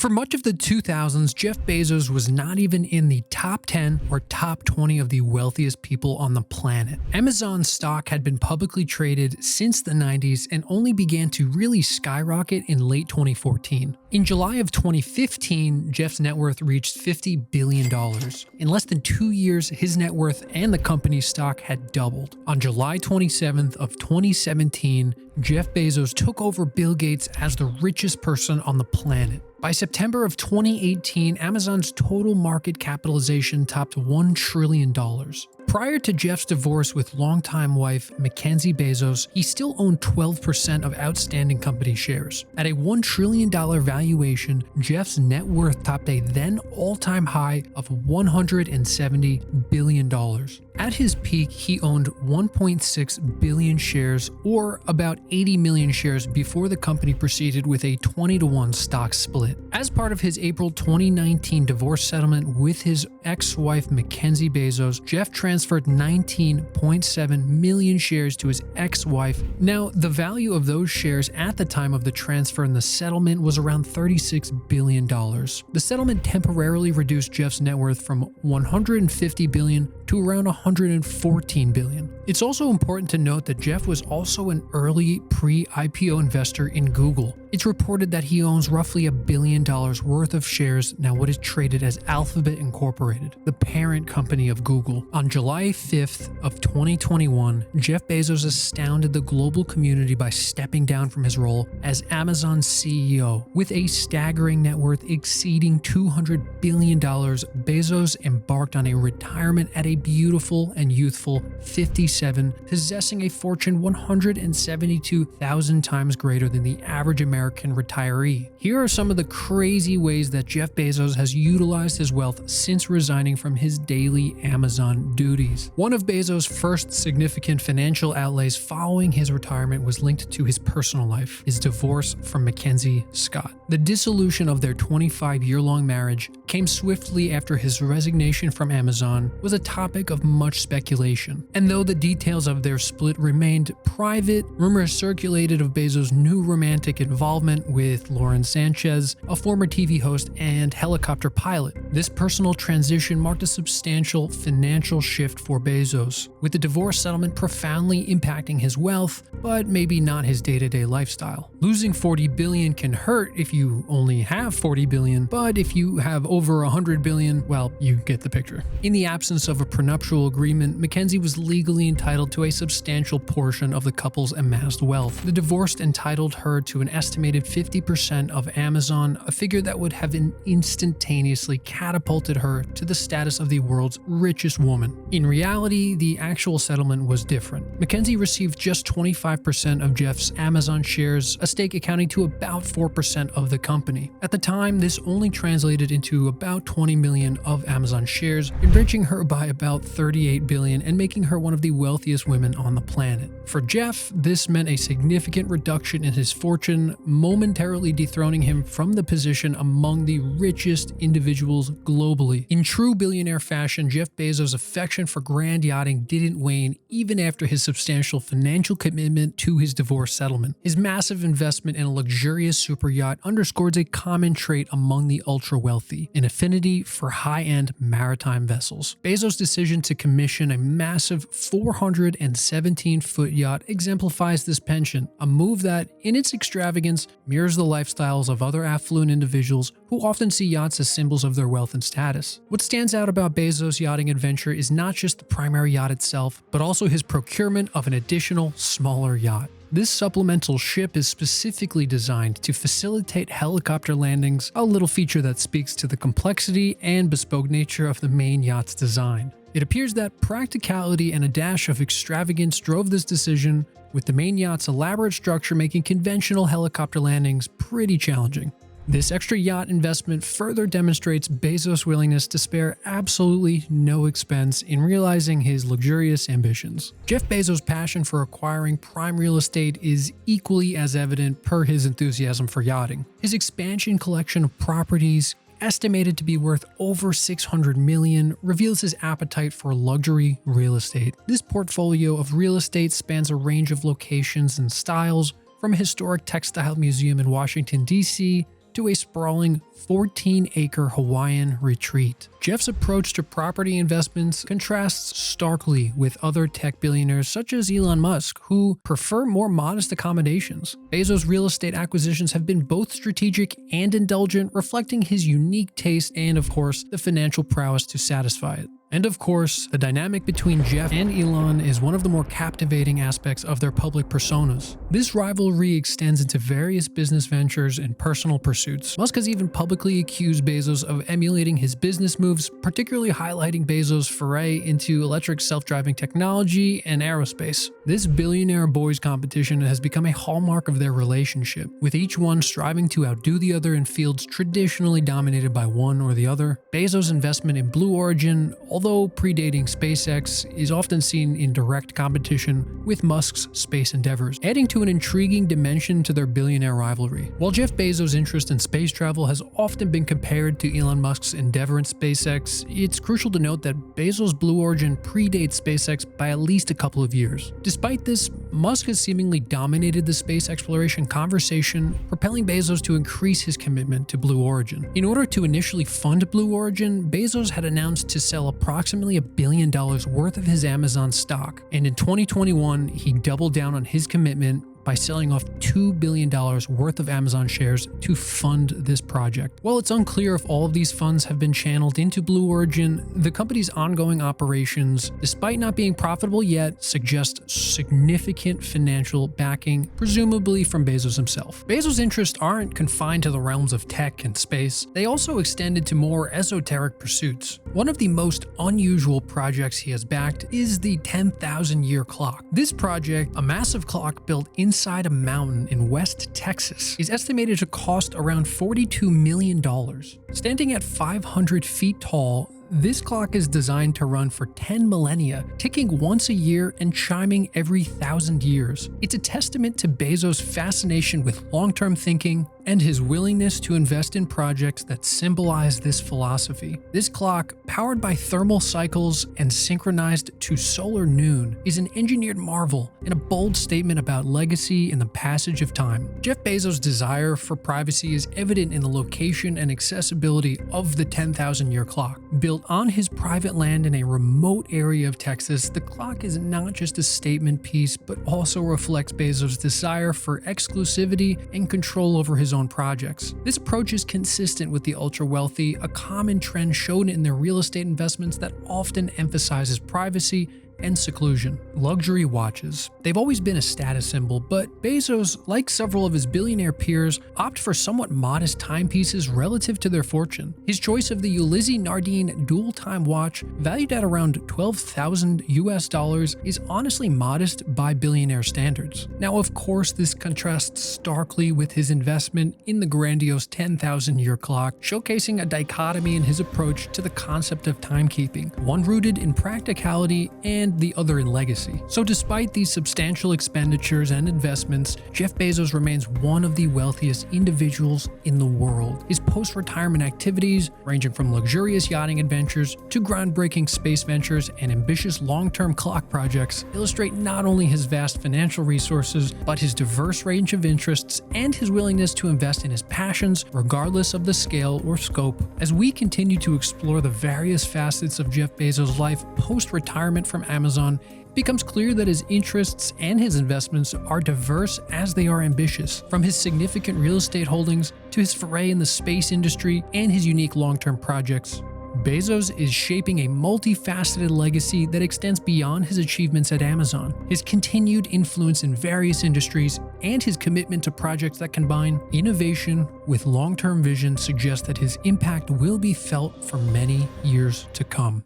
For much of the 2000s, Jeff Bezos was not even in the top 10 or top 20 of the wealthiest people on the planet. Amazon stock had been publicly traded since the 90s and only began to really skyrocket in late 2014. In July of 2015, Jeff's net worth reached $50 billion. In less than 2 years, his net worth and the company's stock had doubled. On July 27th of 2017, Jeff Bezos took over Bill Gates as the richest person on the planet. By September of 2018, Amazon's total market capitalization topped $1 trillion. Prior to Jeff's divorce with longtime wife Mackenzie Bezos, he still owned 12% of outstanding company shares. At a $1 trillion valuation, Jeff's net worth topped a then all-time high of $170 billion. At his peak, he owned 1.6 billion shares, or about 80 million shares, before the company proceeded with a 20-to-1 stock split. As part of his April 2019 divorce settlement with his ex-wife Mackenzie Bezos, Jeff transferred 19.7 million shares to his ex-wife. Now, the value of those shares at the time of the transfer and the settlement was around $36 billion. The settlement temporarily reduced Jeff's net worth from $150 billion to around $114 billion. It's also important to note that Jeff was also an early pre-IPO investor in Google. It's reported that he owns roughly $1 billion worth of shares, now what is traded as Alphabet Incorporated, the parent company of Google. On July 5th of 2021, Jeff Bezos astounded the global community by stepping down from his role as Amazon's CEO. With a staggering net worth exceeding $200 billion, Bezos embarked on a retirement at a beautiful and youthful 57, possessing a fortune 172,000 times greater than the average American retiree. Here are some of the crazy ways that Jeff Bezos has utilized his wealth since resigning from his daily Amazon duties. One of Bezos' first significant financial outlays following his retirement was linked to his personal life, his divorce from Mackenzie Scott. The dissolution of their 25-year-long marriage came swiftly after his resignation from Amazon was a topic of much speculation. And though the details of their split remained private, rumors circulated of Bezos' new romantic involvement with Lauren Sanchez, a former TV host and helicopter pilot. This personal transition marked a substantial financial shift for Bezos, with the divorce settlement profoundly impacting his wealth, but maybe not his day-to-day lifestyle. Losing $40 billion can hurt if you only have $40 billion, but if you have over $100 billion, well, you get the picture. In the absence of a prenuptial agreement, Mackenzie was legally entitled to a substantial portion of the couple's amassed wealth. The divorce entitled her to an estimated 50% of Amazon, a figure that would have instantaneously catapulted her to the status of the world's richest woman. In reality, the actual settlement was different. Mackenzie received just 25% of Jeff's Amazon shares, a stake accounting to about 4% of the company. At the time, this only translated into about 20 million of Amazon shares, enriching her by about 38 billion and making her one of the wealthiest women on the planet. For Jeff, this meant a significant reduction in his fortune, momentarily dethroning him from the position among the richest individuals globally. In true billionaire fashion, Jeff Bezos' affection for grand yachting didn't wane even after his substantial financial commitment to his divorce settlement. His massive investment in a luxurious super yacht underscores a common trait among the ultra-wealthy, an affinity for high-end maritime vessels. Bezos' decision to commission a massive 417-foot yacht exemplifies this penchant, a move that, in its extravagance, mirrors the lifestyles of other affluent individuals who often see yachts as symbols of their wealth and status. What stands out about Bezos' yachting adventure is not just the primary yacht itself, but also his procurement of an additional, smaller yacht. This supplemental ship is specifically designed to facilitate helicopter landings, a little feature that speaks to the complexity and bespoke nature of the main yacht's design. It appears that practicality and a dash of extravagance drove this decision, with the main yacht's elaborate structure making conventional helicopter landings pretty challenging. This extra yacht investment further demonstrates Bezos' willingness to spare absolutely no expense in realizing his luxurious ambitions. Jeff Bezos' passion for acquiring prime real estate is equally as evident per his enthusiasm for yachting. His expansion collection of properties, estimated to be worth over $600 million, reveals his appetite for luxury real estate. This portfolio of real estate spans a range of locations and styles, from a historic textile museum in Washington, D.C., to a sprawling 14-acre Hawaiian retreat. Jeff's approach to property investments contrasts starkly with other tech billionaires such as Elon Musk, who prefer more modest accommodations. Bezos' real estate acquisitions have been both strategic and indulgent, reflecting his unique taste and, of course, the financial prowess to satisfy it. And of course, the dynamic between Jeff and Elon is one of the more captivating aspects of their public personas. This rivalry extends into various business ventures and personal pursuits. Musk has even publicly accused Bezos of emulating his business moves, particularly highlighting Bezos' foray into electric self-driving technology and aerospace. This billionaire boys competition has become a hallmark of their relationship, with each one striving to outdo the other in fields traditionally dominated by one or the other. Bezos' investment in Blue Origin, although predating SpaceX, is often seen in direct competition with Musk's space endeavors, adding to an intriguing dimension to their billionaire rivalry. While Jeff Bezos' interest in space travel has often been compared to Elon Musk's endeavor in SpaceX, it's crucial to note that Bezos' Blue Origin predates SpaceX by at least a couple of years. Despite this, Musk has seemingly dominated the space exploration conversation, propelling Bezos to increase his commitment to Blue Origin. In order to initially fund Blue Origin, Bezos had announced to sell approximately $1 billion worth of his Amazon stock, and in 2021, he doubled down on his commitment by selling off $2 billion worth of Amazon shares to fund this project. While it's unclear if all of these funds have been channeled into Blue Origin, the company's ongoing operations, despite not being profitable yet, suggest significant financial backing, presumably from Bezos himself. Bezos' interests aren't confined to the realms of tech and space. They also extend into more esoteric pursuits. One of the most unusual projects he has backed is the 10,000-year clock. This project, a massive clock built inside a mountain in West Texas, is estimated to cost around $42 million. Standing at 500 feet tall, this clock is designed to run for 10 millennia, ticking once a year and chiming every 1,000 years. It's a testament to Bezos' fascination with long-term thinking and his willingness to invest in projects that symbolize this philosophy. This clock, powered by thermal cycles and synchronized to solar noon, is an engineered marvel and a bold statement about legacy and the passage of time. Jeff Bezos' desire for privacy is evident in the location and accessibility of the 10,000-year clock. Built on his private land in a remote area of Texas, the clock is not just a statement piece, but also reflects Bezos' desire for exclusivity and control over his own projects. This approach is consistent with the ultra-wealthy, a common trend shown in their real estate investments that often emphasizes privacy and seclusion. Luxury watches. They've always been a status symbol, but Bezos, like several of his billionaire peers, opt for somewhat modest timepieces relative to their fortune. His choice of the Ulysses Nardine dual-time watch, valued at around $12,000 US, is honestly modest by billionaire standards. Now, of course, this contrasts starkly with his investment in the grandiose 10,000-year clock, showcasing a dichotomy in his approach to the concept of timekeeping, one rooted in practicality and the other in legacy. So despite these substantial expenditures and investments, Jeff Bezos remains one of the wealthiest individuals in the world. His post-retirement activities, ranging from luxurious yachting adventures to groundbreaking space ventures and ambitious long-term clock projects, illustrate not only his vast financial resources, but his diverse range of interests and his willingness to invest in his passions, regardless of the scale or scope. As we continue to explore the various facets of Jeff Bezos' life post-retirement from Amazon, it becomes clear that his interests and his investments are diverse as they are ambitious. From his significant real estate holdings to his foray in the space industry and his unique long-term projects, Bezos is shaping a multifaceted legacy that extends beyond his achievements at Amazon. His continued influence in various industries and his commitment to projects that combine innovation with long-term vision suggest that his impact will be felt for many years to come.